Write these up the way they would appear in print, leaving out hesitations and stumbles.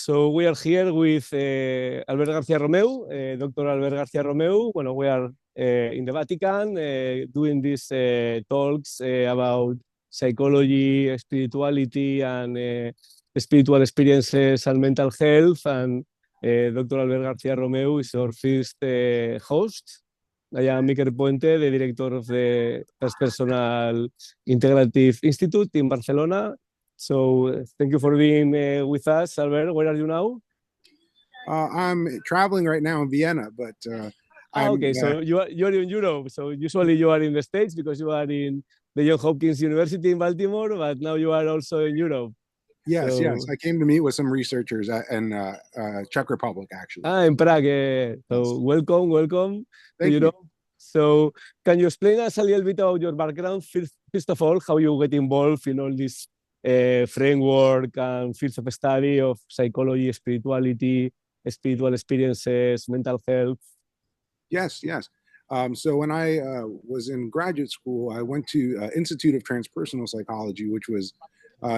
So we are here with Albert Garcia Romeu, Dr. Albert Garcia Romeu. Well, we are in the Vatican doing these talks about psychology, spirituality, and spiritual experiences and mental health. And Dr. Albert Garcia Romeu is our first host. I am Iker Puente, the director of the Transpersonal Integrative Institute in Barcelona. So thank you for being with us, Albert. Where are you now? I'm traveling right now in Vienna, but okay. So you're in Europe. So usually you are in the States because you are in the Johns Hopkins University in Baltimore, but now you are also in Europe. Yes, yes. I came to meet with some researchers in Czech Republic, actually. In Prague. So welcome Thank to Europe. You. So can you explain us a little bit about your background? First of all, how you get involved in all this framework and fields of study of psychology, spirituality, spiritual experiences, mental health? Yes. So when I was in graduate school, I went to Institute of Transpersonal Psychology, which was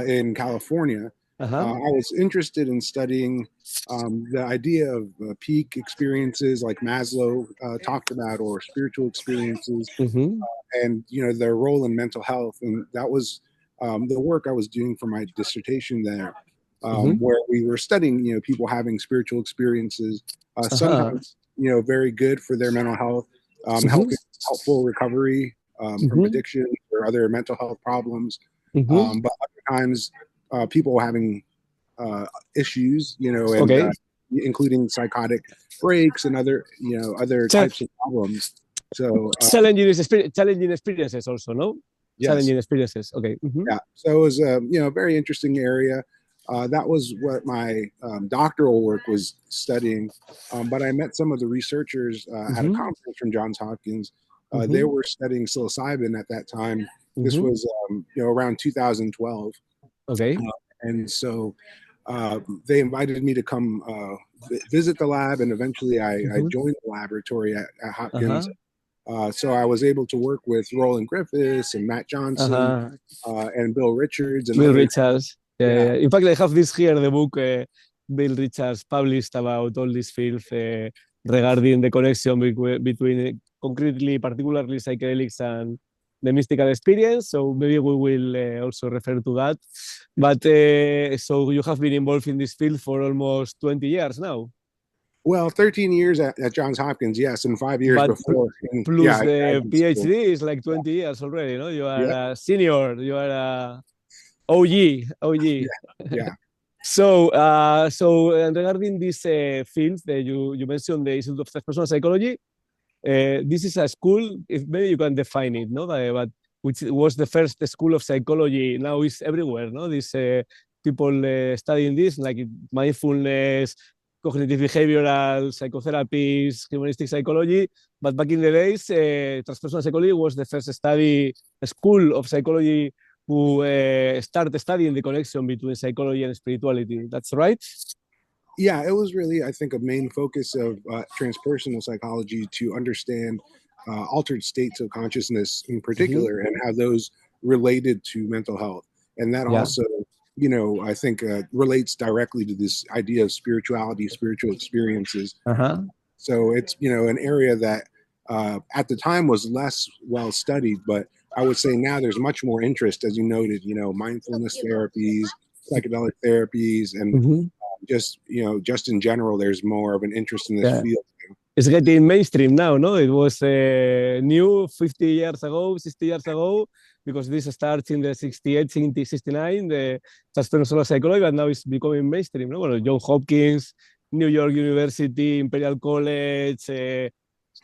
in California. I was interested in studying the idea of peak experiences like Maslow talked about, or spiritual experiences, and their role in mental health. And that was the work I was doing for my dissertation there, where we were studying people having spiritual experiences, sometimes very good for their mental health, helpful recovery from addiction or other mental health problems, but other times people having issues, and including psychotic breaks and other types of problems. So challenging experiences also, no? Yes. Challenging experiences. Okay. Yeah. So it was a very interesting area. That was what my doctoral work was studying. But I met some of the researchers at a conference from Johns Hopkins. They were studying psilocybin at that time. This was around 2012. Okay. And so they invited me to come visit the lab, and eventually I joined the laboratory at Hopkins. So I was able to work with Roland Griffiths and Matt Johnson and Bill Richards. And Bill Richards. Yeah. In fact, I have this here, the book Bill Richards published about all these fields regarding the connection between concretely, particularly psychedelics and the mystical experience. So maybe we will also refer to that. But so you have been involved in this field for almost 20 years now. Well, 13 years at Johns Hopkins, yes, and 5 years before. Plus the PhD is like 20 years already, no? You are a senior, you are a OG. Yeah. So regarding these fields that you mentioned, the Institute of Transpersonal Psychology, this is a school, if maybe you can define it, no? But which was the first school of psychology, now is everywhere, no? These people studying this, like mindfulness, cognitive behavioral, psychotherapies, humanistic psychology. But back in the days, transpersonal psychology was the first school of psychology who started studying the connection between psychology and spirituality. That's right? Yeah, it was really, I think, a main focus of transpersonal psychology to understand altered states of consciousness in particular, and how those related to mental health. And that also, I think relates directly to this idea of spirituality, spiritual experiences. So it's, an area that at the time was less well studied, but I would say now there's much more interest, as you noted, mindfulness therapies, psychedelic therapies, and just in general, there's more of an interest in this field. It's getting mainstream now, no? It was new 50 years ago, 60 years ago, because this starts in the 68, 69, the transpersonal psychology, but now it's becoming mainstream. No? Well, Johns Hopkins, New York University, Imperial College,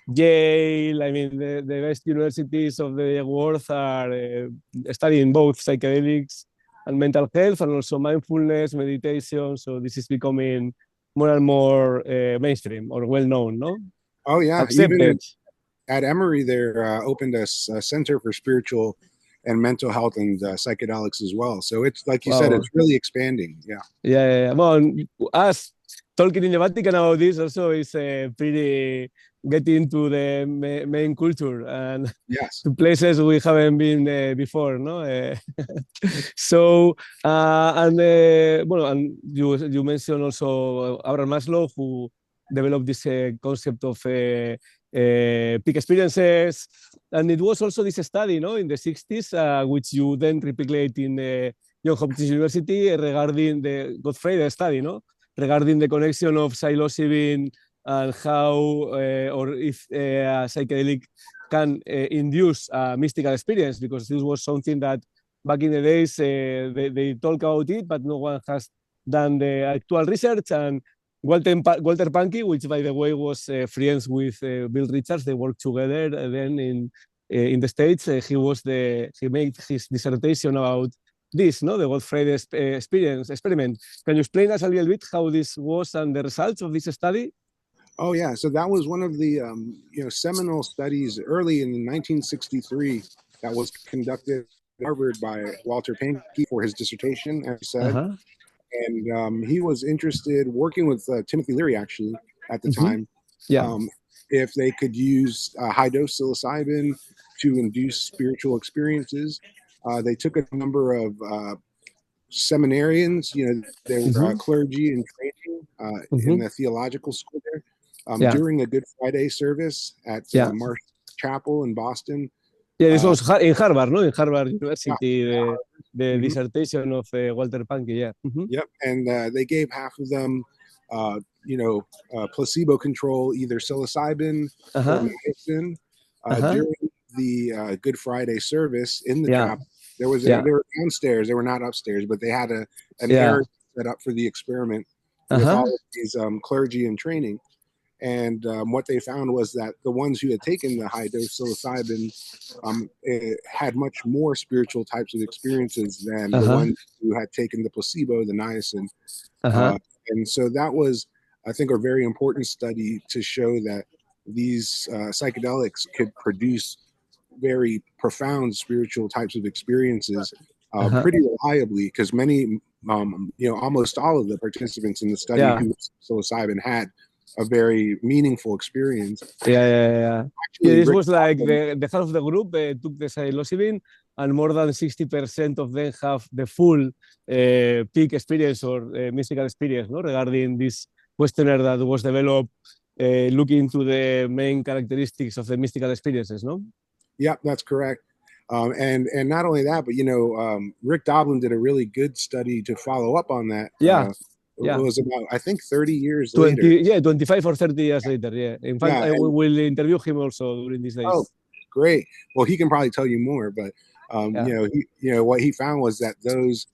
Yale, I mean, the best universities of the world are studying both psychedelics and mental health, and also mindfulness, meditation. So this is becoming more and more mainstream or well-known, no? Oh, yeah. Accepted. Even at Emory, they're opened a Center for Spiritual and Mental Health and Psychedelics as well. So it's, like you said, it's really expanding. Yeah. Well, us talking in the Vatican about this also is pretty getting to the main culture and Yes. to places we haven't been before, no? So, well, and you mentioned also Abraham Maslow, who developed this concept of peak experiences, and it was also this study, no, in the 60s, which you then replicate in Johns Hopkins University regarding the Good Friday study, no, regarding the connection of psilocybin and how or if a psychedelic can induce a mystical experience, because this was something that back in the days they talk about it, but no one has done the actual research. And Walter Pankey, which by the way was friends with Bill Richards, they worked together then in the States. He made his dissertation about this, no, the Good Friday experiment. Can you explain us a little bit how this was and the results of this study? Oh yeah, so that was one of the seminal studies early in 1963 that was conducted at Harvard by Walter Pankey for his dissertation, as you said. Uh-huh. And he was interested, working with Timothy Leary actually at the time, Yeah. if they could use high dose psilocybin to induce spiritual experiences. They took a number of seminarians, they were clergy in training in the theological school there. Yeah. During a Good Friday service at Yeah. Marsh Chapel in Boston. Yeah, this was in Harvard, no? In Harvard University, Yeah. the dissertation of Walter Pankey, yeah. Yep, and they gave half of them, placebo control, either psilocybin or medicine. During the Good Friday service in the chapel, they were downstairs. They were not upstairs, but they had an area set up for the experiment with all of these clergy in training. And what they found was that the ones who had taken the high dose psilocybin had much more spiritual types of experiences than the ones who had taken the placebo, the niacin. And so that was, I think, a very important study to show that these psychedelics could produce very profound spiritual types of experiences pretty reliably, because many, almost all of the participants in the study who psilocybin had a very meaningful experience. Yeah, this was like the half of the group took the psilocybin, and more than 60% of them have the full peak experience or mystical experience, no, regarding this questionnaire that was developed looking into the main characteristics of the mystical experiences, no? Yeah, that's correct. And not only that, but Rick Doblin did a really good study to follow up on that. It was about, I think, 30 years later. Yeah, 25 or 30 years later. Yeah. In fact, I will interview him also during these days. Oh, great. Well, he can probably tell you more, but what he found was that those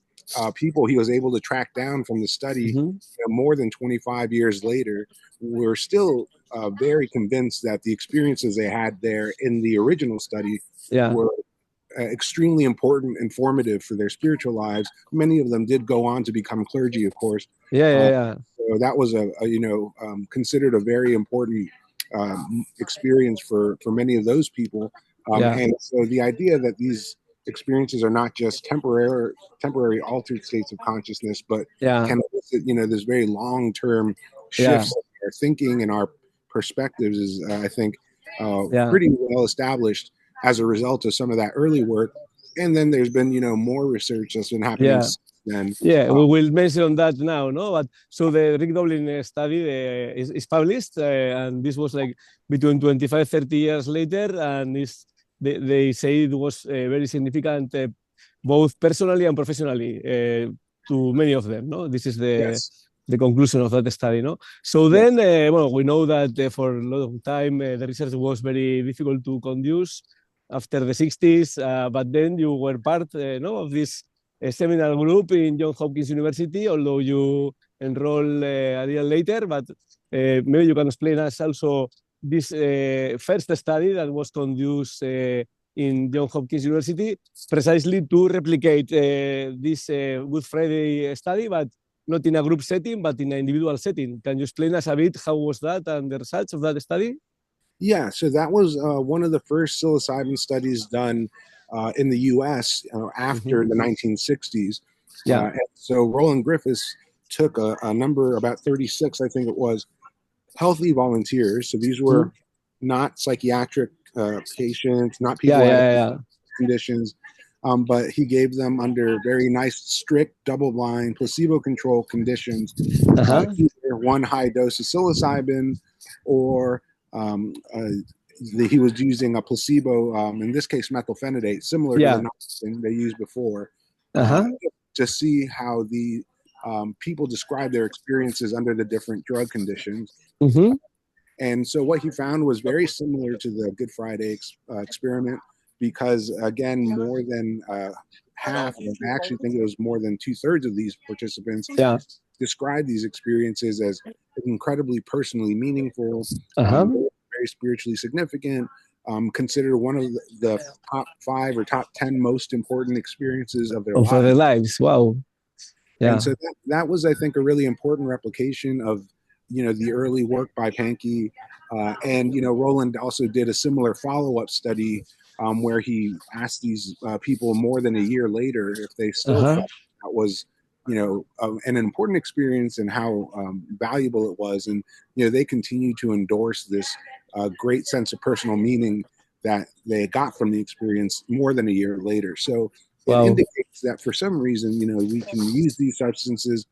people he was able to track down from the study more than 25 years later were still very convinced that the experiences they had there in the original study were extremely important, informative for their spiritual lives. Many of them did go on to become clergy, of course. So that was considered a very important experience for many of those people. And so the idea that these experiences are not just temporary altered states of consciousness, but can elicit, this very long-term shifts in our thinking and our perspectives is, I think, pretty well established as a result of some of that early work. And then there's been, more research that's been happening since then. We will mention that now, no? But so the Rick Doblin study is published, and this was like between 25, 30 years later, and they say it was very significant, both personally and professionally, to many of them, no? This is the conclusion of that study, no? So then, we know that for a long time, the research was very difficult to conduce after the 60s, but then you were part of this seminal group in Johns Hopkins University, although you enrolled a little later, but maybe you can explain us also this first study that was conducted in Johns Hopkins University precisely to replicate this Good Friday study, but not in a group setting, but in an individual setting. Can you explain us a bit how was that and the results of that study? Yeah, so that was one of the first psilocybin studies done in the U.S. After the 1960s. So Roland Griffiths took a number, about 36, I think it was, healthy volunteers. So these were not psychiatric patients, not people who had conditions, but he gave them under very nice, strict, double-blind, placebo-controlled conditions, either one high dose of psilocybin or he was using a placebo, in this case methylphenidate, similar to the nothing they used before, to see how the people describe their experiences under the different drug conditions. And so what he found was very similar to the Good Friday experiment, because again, more than half, I actually think it was more than 2/3 of these participants described these experiences as incredibly personally meaningful, very spiritually significant, considered one of the top 5 or top 10 most important experiences of their lives. Wow. Yeah. And so that was, I think, a really important replication of, the early work by Pankey. And, Roland also did a similar follow-up study where he asked these people more than a year later if they still felt that was, an important experience and how valuable it was. And, they continue to endorse this great sense of personal meaning that they got from the experience more than a year later. So it indicates that for some reason, we can use these substances,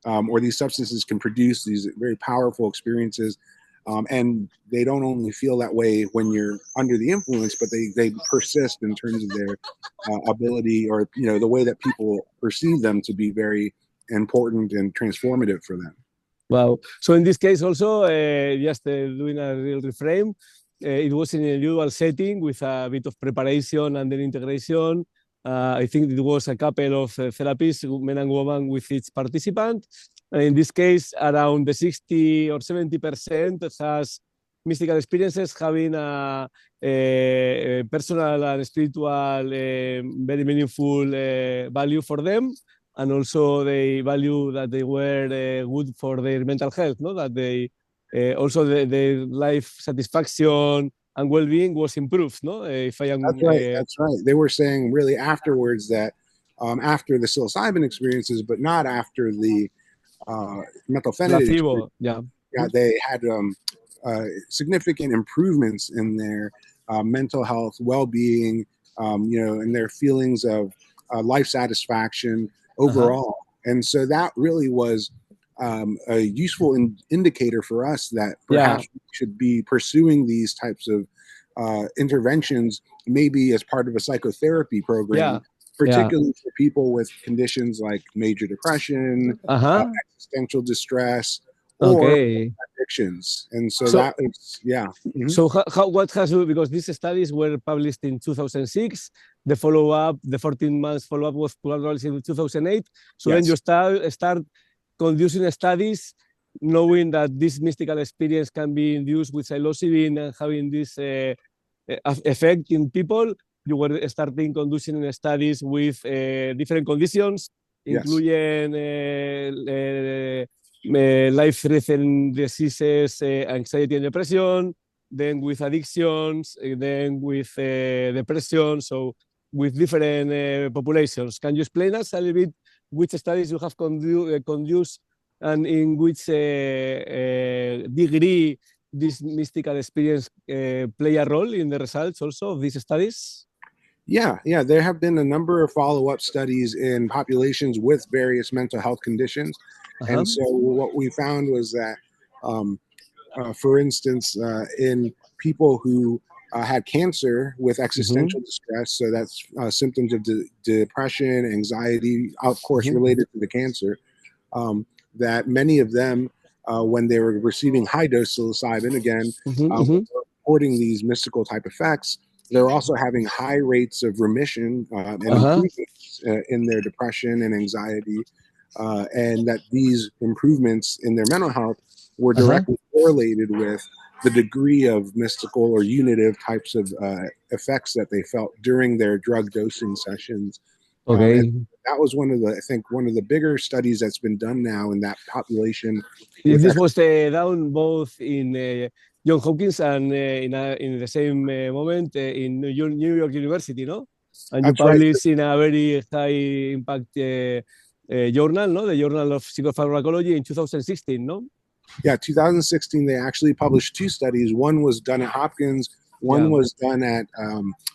or these substances can produce these very powerful experiences. And they don't only feel that way when you're under the influence, but they persist in terms of their ability, or, the way that people perceive them to be very important and transformative for them. Wow. So in this case also, just doing a real reframe, it was in a usual setting with a bit of preparation and then integration. I think it was a couple of therapists, men and women, with each participant. In this case, around the 60 or 70% has mystical experiences, having a personal and spiritual, very meaningful value for them. And also they value that they were good for their mental health, no? That they also their life satisfaction and well-being was improved, no? If I am, that's right. They were saying really afterwards that after the psilocybin experiences, but not after the methylphenidate, they had significant improvements in their mental health, well-being, and their feelings of life satisfaction overall. And so that really was a useful indicator for us that perhaps we should be pursuing these types of interventions, maybe as part of a psychotherapy program, particularly for people with conditions like major depression, existential distress, or addictions. And so that is, So what has you, because these studies were published in 2006, the follow-up, the 14 months follow-up was published in 2008. So then you start conducting studies knowing that this mystical experience can be induced with psilocybin and having this effect in people. You were starting conducting studies with different conditions, including life-threatening diseases, anxiety and depression, then with addictions, then with depression, so with different populations. Can you explain us a little bit which studies you have conducted and in which degree this mystical experience play a role in the results also of these studies? Yeah, there have been a number of follow-up studies in populations with various mental health conditions. And so what we found was that, for instance, in people who had cancer with existential distress, so that's symptoms of depression, anxiety, of course, related to the cancer, that many of them, when they were receiving high-dose psilocybin, again, reporting these mystical type effects, they're also having high rates of remission and improvements in their depression and anxiety, and that these improvements in their mental health were directly correlated with the degree of mystical or unitive types of effects that they felt during their drug dosing sessions. And that was one of the bigger studies that's been done now in that population. This was done both in Johns Hopkins and in the same moment in New York University, no? And you published in a very high impact journal, no? The Journal of Psychopharmacology in 2016, no? Yeah, 2016, they actually published two studies. One was done at Hopkins, one was done at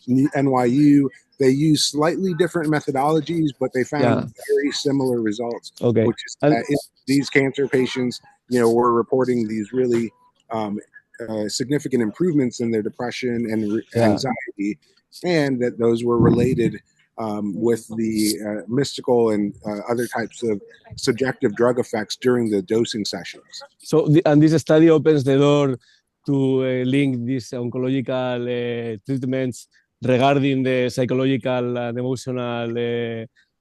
NYU. They used slightly different methodologies, but they found very similar results, which is that these cancer patients, were reporting these really significant improvements in their depression and anxiety, and that those were related with the mystical and other types of subjective drug effects during the dosing sessions. So, and this study opens the door to link these oncological treatments regarding the psychological and emotional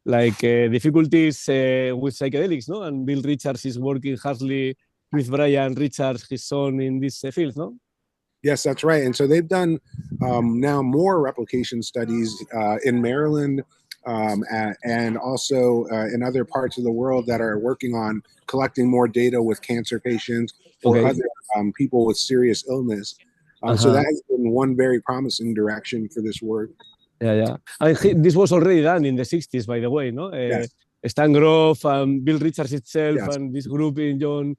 difficulties with psychedelics, no? And Bill Richards is working hardly with Brian Richards, his son, in this field, no? Yes, that's right. And so they've done now more replication studies in Maryland and also in other parts of the world that are working on collecting more data with cancer patients or other people with serious illness. So that has been one very promising direction for this work. Yeah. And this was already done in the 60s, by the way, no? Yes. Stan Grof and Bill Richards itself and this group in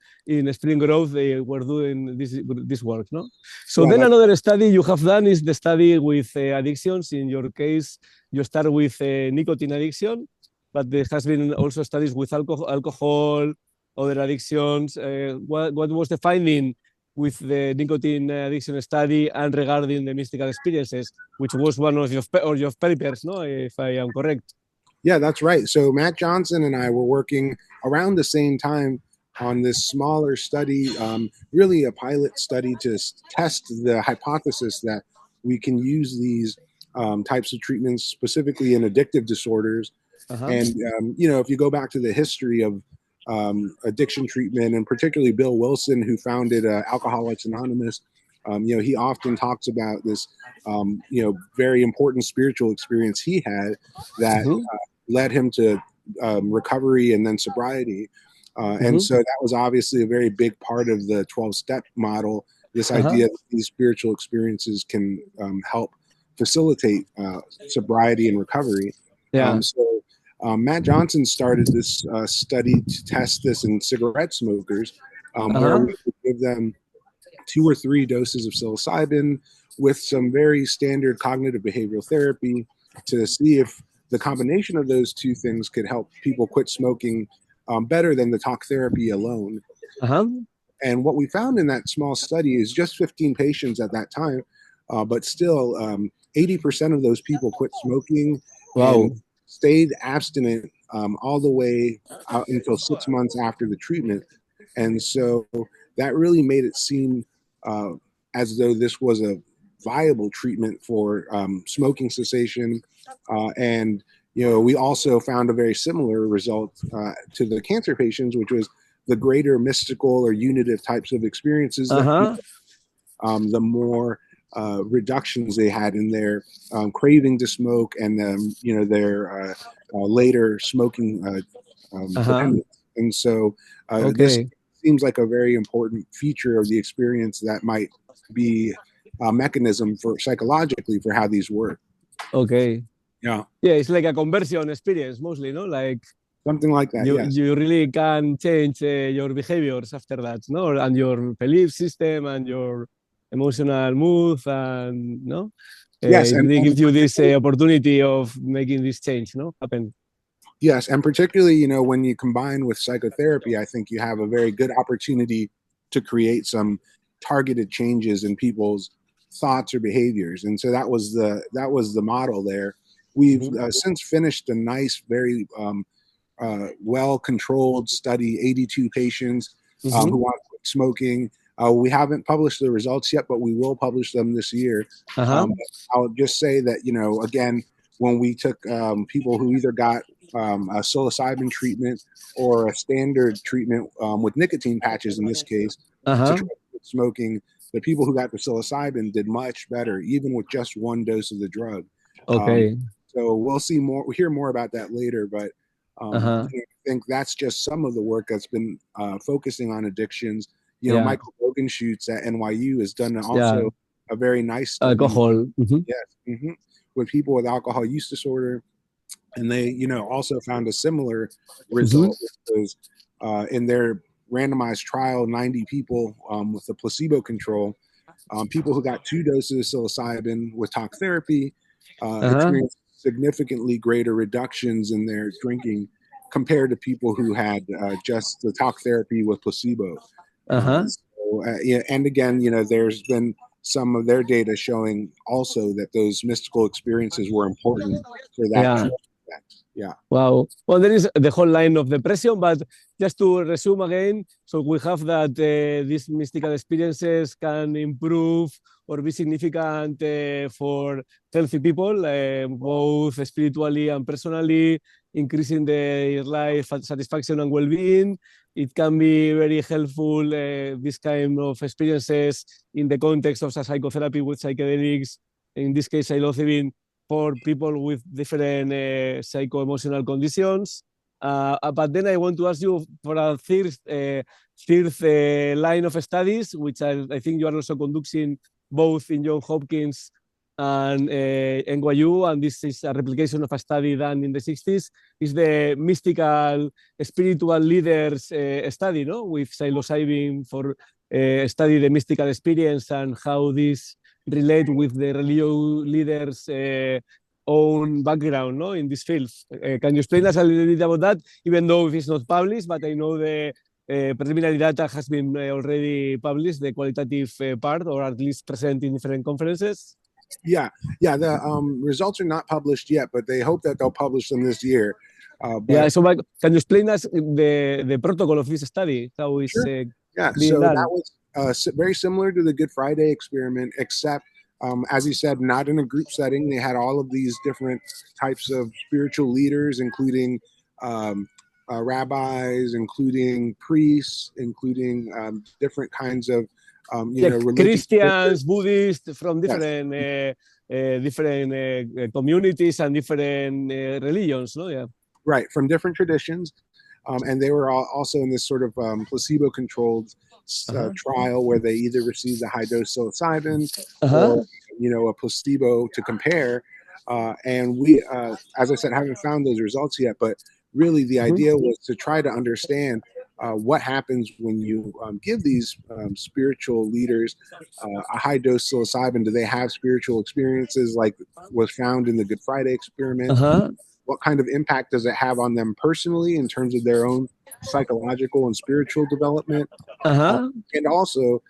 Spring Grove, they were doing this work, no? So then another study you have done is the study with addictions. In your case, you start with nicotine addiction, but there has been also studies with alcohol, other addictions. What was the finding with the nicotine addiction study and regarding the mystical experiences, which was one of your papers, no? If I am correct. Yeah, that's right. So Matt Johnson and I were working around the same time on this smaller study, really a pilot study to test the hypothesis that we can use these types of treatments specifically in addictive disorders. And, if you go back to the history of addiction treatment, and particularly Bill Wilson, who founded Alcoholics Anonymous, he often talks about this, very important spiritual experience he had that led him to recovery and then sobriety. And so that was obviously a very big part of the 12-step model, this idea that these spiritual experiences can help facilitate sobriety and recovery. So Matt Johnson started this study to test this in cigarette smokers, where we would give them 2 or 3 doses of psilocybin with some very standard cognitive behavioral therapy to see if the combination of those two things could help people quit smoking better than the talk therapy alone. And what we found in that small study is just 15 patients at that time, but still 80% of those people quit smoking and stayed abstinent all the way out until 6 months after the treatment. And so that really made it seem as though this was a viable treatment for smoking cessation. And, we also found a very similar result to the cancer patients, which was the greater mystical or unitive types of experiences that the more reductions they had in their craving to smoke and their later smoking dependence. And so this seems like a very important feature of the experience that might be a mechanism for psychologically for how these work. Yeah, it's like a conversion experience mostly, no? Like something like that. You really can change your behaviors after that, no? And your belief system and your emotional mood, and no. Yes, it really gives you this opportunity of making this change, no, happen. Yes, and particularly, when you combine with psychotherapy, I think you have a very good opportunity to create some targeted changes in people's thoughts or behaviors. And so that was the model there. We've since finished a nice, very well-controlled study, 82 patients who want to quit smoking. We haven't published the results yet, but we will publish them this year. I'll just say that, again, when we took people who either got a psilocybin treatment or a standard treatment with nicotine patches in this case to try to quit smoking, the people who got the psilocybin did much better, even with just 1 dose of the drug. So we'll hear more about that later, but I think that's just some of the work that's been focusing on addictions. Michael Bogenschutz at NYU has done also a very nice study. Alcohol. Yes. With people with alcohol use disorder. and they, also found a similar result, which was in their randomized trial, 90 people with the placebo control, people who got 2 doses of psilocybin with talk therapy experienced significantly greater reductions in their drinking compared to people who had just the talk therapy with placebo. And again, there's been some of their data showing also that those mystical experiences were important for that effect. Yeah. Wow. Well, there is the whole line of depression, but just to resume again, so we have that these mystical experiences can improve or be significant for healthy people, both spiritually and personally, increasing their life satisfaction and well-being. It can be very helpful, this kind of experiences in the context of psychotherapy with psychedelics, in this case, psilocybin, for people with different psycho-emotional conditions. But then I want to ask you for a third line of studies, which I think you are also conducting both in Johns Hopkins and NYU, and this is a replication of a study done in the 60s, is the mystical spiritual leaders study, no? With psilocybin for study the mystical experience and how this relate with the religious leaders' own background, no, in this field. Can you explain us a little bit about that, even though it's not published, but I know the preliminary data has been already published, the qualitative part, or at least present in different conferences? Yeah. The results are not published yet, but they hope that they'll publish them this year. So can you explain us the protocol of this study, how it's sure. being done? That was very similar to the Good Friday experiment, except as you said, not in a group setting. They had all of these different types of spiritual leaders, including rabbis, including priests, including different kinds of religious Christians, Buddhists, from different communities and different religions, no? Yeah. Right, from different traditions. And they were also in this sort of placebo-controlled trial where they either received a high dose psilocybin or a placebo to compare. And we, as I said, haven't found those results yet. But really, the idea was to try to understand what happens when you give these spiritual leaders a high dose psilocybin. Do they have spiritual experiences like was found in the Good Friday experiment? What kind of impact does it have on them personally in terms of their own psychological and spiritual development? And also,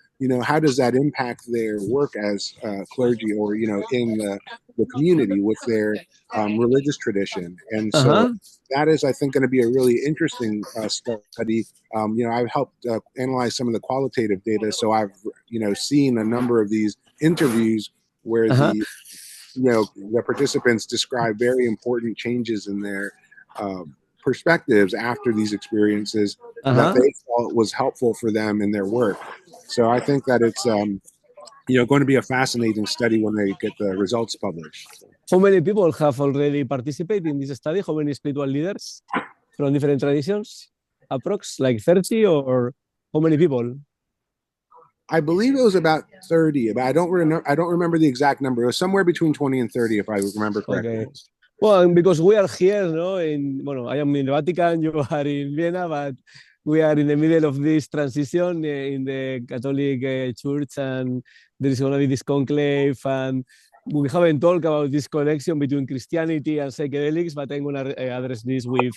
how does that impact their work as clergy or, in the community with their religious tradition? And so that is, I think, going to be a really interesting study. I've helped analyze some of the qualitative data. So I've, seen a number of these interviews where the participants describe very important changes in their perspectives after these experiences that they felt was helpful for them in their work. So I think that it's going to be a fascinating study when they get the results published. How many people have already participated in this study? How many spiritual leaders from different traditions? Approx, like 30, or how many people? I believe it was about 30, but I don't remember the exact number. It was somewhere between 20 and 30, if I remember correctly. Okay. Well, because we are here, no, I am in the Vatican, you are in Vienna, but we are in the middle of this transition in the Catholic Church, and there is going to be this conclave, and we haven't talked about this connection between Christianity and psychedelics, but I'm going to address this with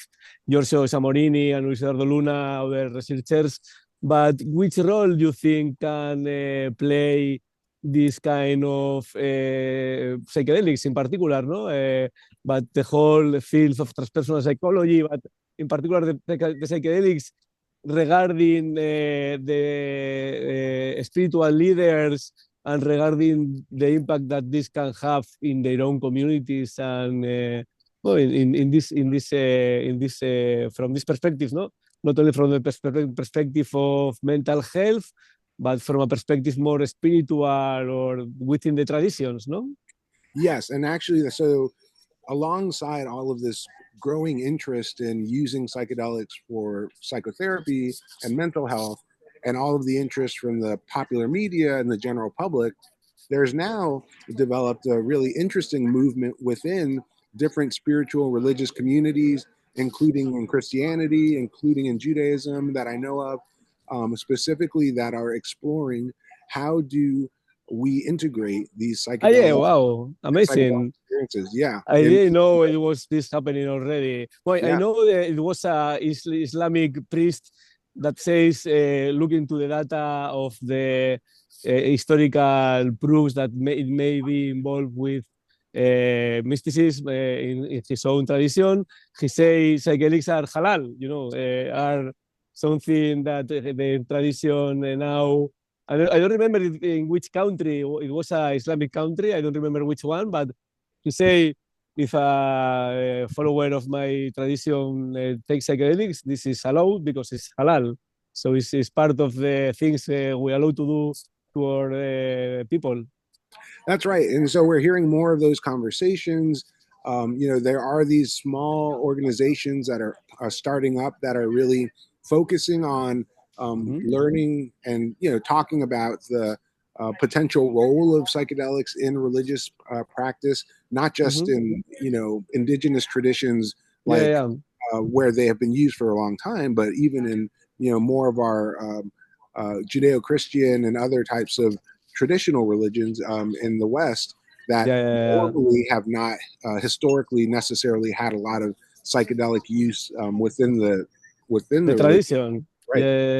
Giorgio Samorini and Luis Eduardo Luna, other researchers. But which role do you think can play this kind of psychedelics in particular, no? But the whole field of transpersonal psychology, but in particular the psychedelics regarding the spiritual leaders and regarding the impact that this can have in their own communities and in this from this perspective, no? Not only from the perspective of mental health, but from a perspective more spiritual or within the traditions, no? Yes, and actually, so alongside all of this growing interest in using psychedelics for psychotherapy and mental health, and all of the interest from the popular media and the general public, there's now developed a really interesting movement within different spiritual religious communities, including in Christianity, including in Judaism that I know of, specifically that are exploring how do we integrate these Ah, yeah, psychedelic wow, amazing. experiences. Yeah, I didn't know it was this happening already. Well, I yeah, know that it was a Islamic priest that says, look into the data of the historical proofs that it may be involved with mysticism in his own tradition. He says psychedelics are halal, are something that the tradition now. I don't remember in which country it was, a Islamic country. I don't remember which one, but he say if a follower of my tradition takes psychedelics, this is allowed because it's halal. So it's part of the things we allow to do to our people. that's right. And so we're hearing more of those conversations. There are these small organizations that are starting up that are really focusing on Mm-hmm. learning and talking about the potential role of psychedelics in religious practice, not just Mm-hmm. in indigenous traditions Yeah, like yeah, where they have been used for a long time, but even in more of our Judeo-Christian and other types of traditional religions in the West that yeah, yeah, yeah. normally have not historically necessarily had a lot of psychedelic use within The the religion. tradition. Right. Yeah,